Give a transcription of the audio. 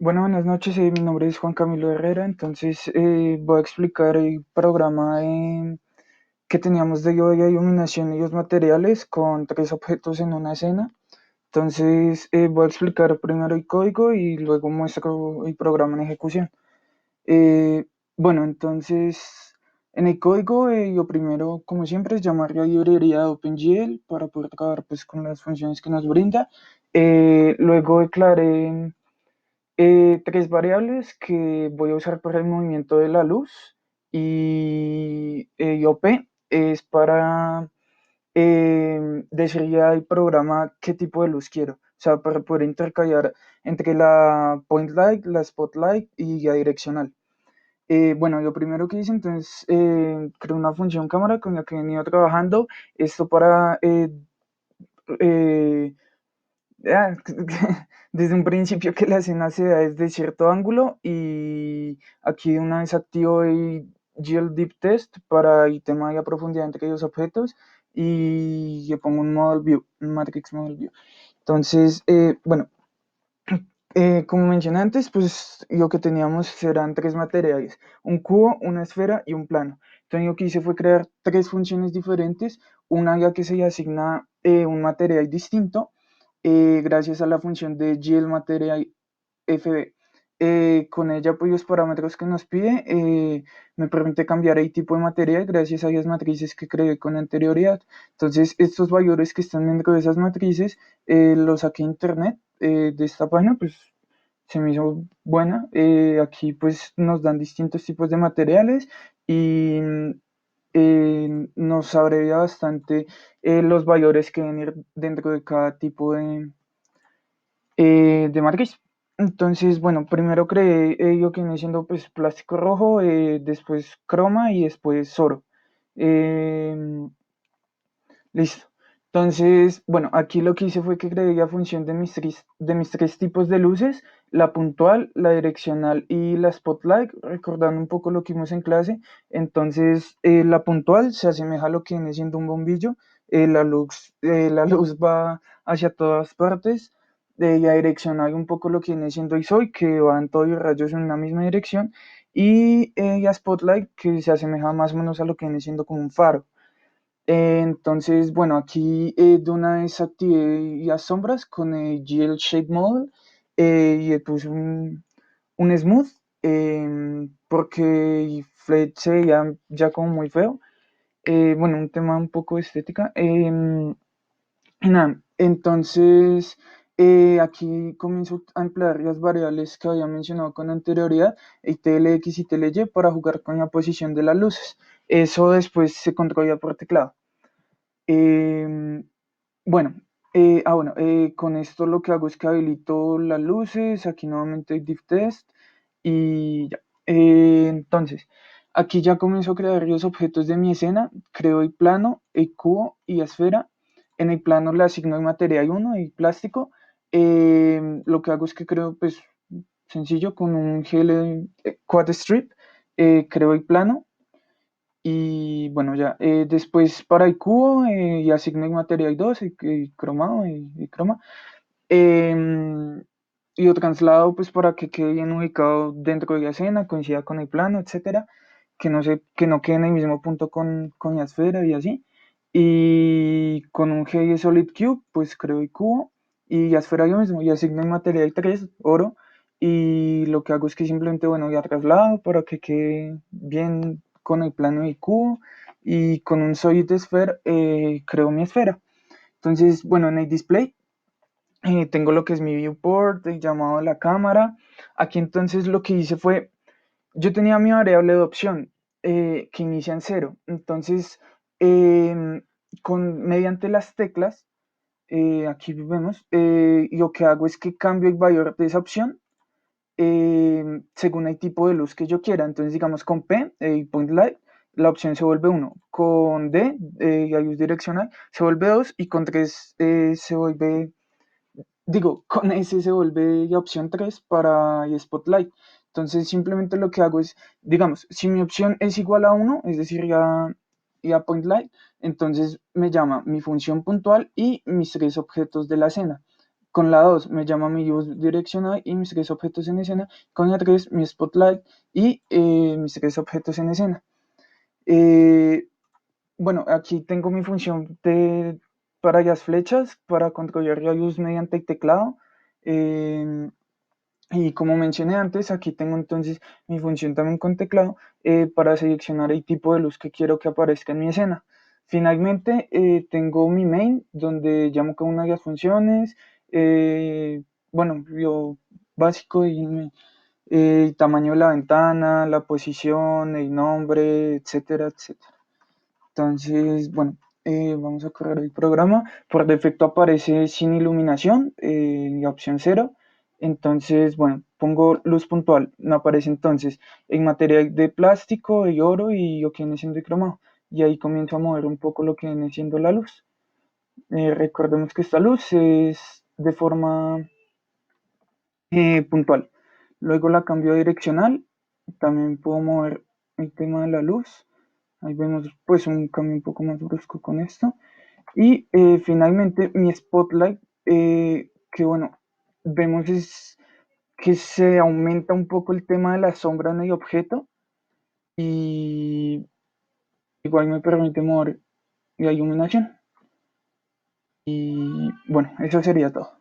Bueno, buenas noches, mi nombre es Juan Camilo Herrera, entonces voy a explicar el programa que teníamos de lluvia y iluminación y los materiales con tres objetos en una escena. Entonces voy a explicar primero el código y luego muestro el programa en ejecución. Eh, bueno, entonces en el código lo primero, como siempre, es llamar la librería de OpenGL para poder trabajar pues, con las funciones que nos brinda. Luego declaré tres variables que voy a usar para el movimiento de la luz y OP es para decirle al programa qué tipo de luz quiero. O sea, para poder intercambiar entre la point light, la spotlight y la direccional. Bueno, lo primero que hice entonces, creé una función cámara con la que he venido trabajando. Esto para eh, Ah, desde un principio que la escena se da desde cierto ángulo y aquí de una vez activo el GL Deep Test para el tema de la profundidad entre los objetos y le pongo un Model View, un Matrix Model View. Entonces, bueno, como mencioné antes, pues lo que teníamos eran tres materiales, un cubo, una esfera y un plano. Entonces lo que hice fue crear tres funciones diferentes, una ya que se le asigna un material distinto gracias a la función de GLMaterial FB. Con ella, pues los parámetros que nos pide me permite cambiar el tipo de material gracias a las matrices que creé con anterioridad. Entonces, estos valores que están dentro de esas matrices los saqué a internet de esta página, pues se me hizo buena. Aquí pues nos dan distintos tipos de materiales y nos abrevia bastante los valores que deben ir dentro de cada tipo de matriz. Entonces, bueno, primero creé lo que viene siendo pues plástico rojo, después croma y después oro. Em, Listo. Entonces, bueno, aquí lo que hice fue que creé la función de mis tres tipos de luces, la puntual, la direccional y la spotlight, recordando un poco lo que vimos en clase. Entonces, la puntual se asemeja a lo que viene siendo un bombillo, la luz va hacia todas partes, la direccional un poco lo que viene siendo ISOI, que van todos los rayos en una misma dirección, y la spotlight, que se asemeja más o menos a lo que viene siendo como un faro. Entonces, bueno, aquí de una vez activé las sombras con el GL Shape Model y le puse un Smooth porque el Fade se veía ya como muy feo. Bueno, un tema un poco de estética. Y nada, entonces aquí comienzo a emplear las variables que había mencionado con anterioridad, el TLX y TLY, para jugar con la posición de las luces. Eso después se controla por teclado. Em, bueno, con esto lo que hago es que habilito las luces, aquí nuevamente div test y ya. Entonces, aquí ya comienzo a crear los objetos de mi escena, creo el plano, el cubo y la esfera. En el plano le asigno el material uno el plástico. Lo que hago es que creo, pues, sencillo, con un GL Quad Strip, creo el plano y bueno, ya, después para el cubo y asigné material 2 y cromado y croma. Y lo traslado pues para que quede bien ubicado dentro de la escena, coincida con el plano, etcétera. Que no quede en el mismo punto con la esfera y así. Y con un G Solid Cube, pues creo el cubo y la esfera yo mismo y asigno el material 3 oro. Y lo que hago es que simplemente, bueno, ya traslado para que quede bien con el plano y cubo y con un solid sphere creo mi esfera. Entonces, bueno, en el display tengo lo que es mi viewport, el llamado a la cámara. Aquí entonces lo que hice fue, yo tenía mi variable de opción que inicia en cero. Entonces, em, mediante las teclas, aquí vemos, lo que hago es que cambio el valor de esa opción según el tipo de luz que yo quiera. Entonces, digamos, con P, point light, la opción se vuelve uno. Con D, la luz direccional, se vuelve 2. Y con 3 se vuelve, digo, con S se vuelve la opción 3 para el Spotlight. Entonces, simplemente lo que hago es, digamos, si mi opción es igual a uno, es decir, ya point light, entonces me llama mi función puntual y mis tres objetos de la escena. Con la 2 me llama mi luz direccional y mis tres objetos en escena. Con la 3 mi spotlight y mis tres objetos en escena. Bueno, aquí tengo mi función para las flechas, para controlar la luz mediante el teclado. Y como mencioné antes, aquí tengo entonces mi función también con teclado para seleccionar el tipo de luz que quiero que aparezca en mi escena. Finalmente, tengo mi main, donde llamo cada una de las funciones. Bueno, lo básico y el tamaño de la ventana, la posición, el nombre, etcétera, etcétera. Entonces, bueno, vamos a correr el programa. Por defecto aparece sin iluminación, la opción cero. Entonces, bueno, pongo luz puntual. Me aparece entonces en material de plástico, y oro y lo que viene siendo el cromado. Y ahí comienzo a mover un poco lo que viene siendo la luz. Recordemos que esta luz es de forma puntual. Luego la cambio a direccional. También puedo mover el tema de la luz. Ahí vemos pues un cambio un poco más brusco con esto. Y finalmente mi spotlight, que bueno, vemos es que se aumenta un poco el tema de la sombra en el objeto y igual me permite mover la iluminación. Y bueno, eso sería todo.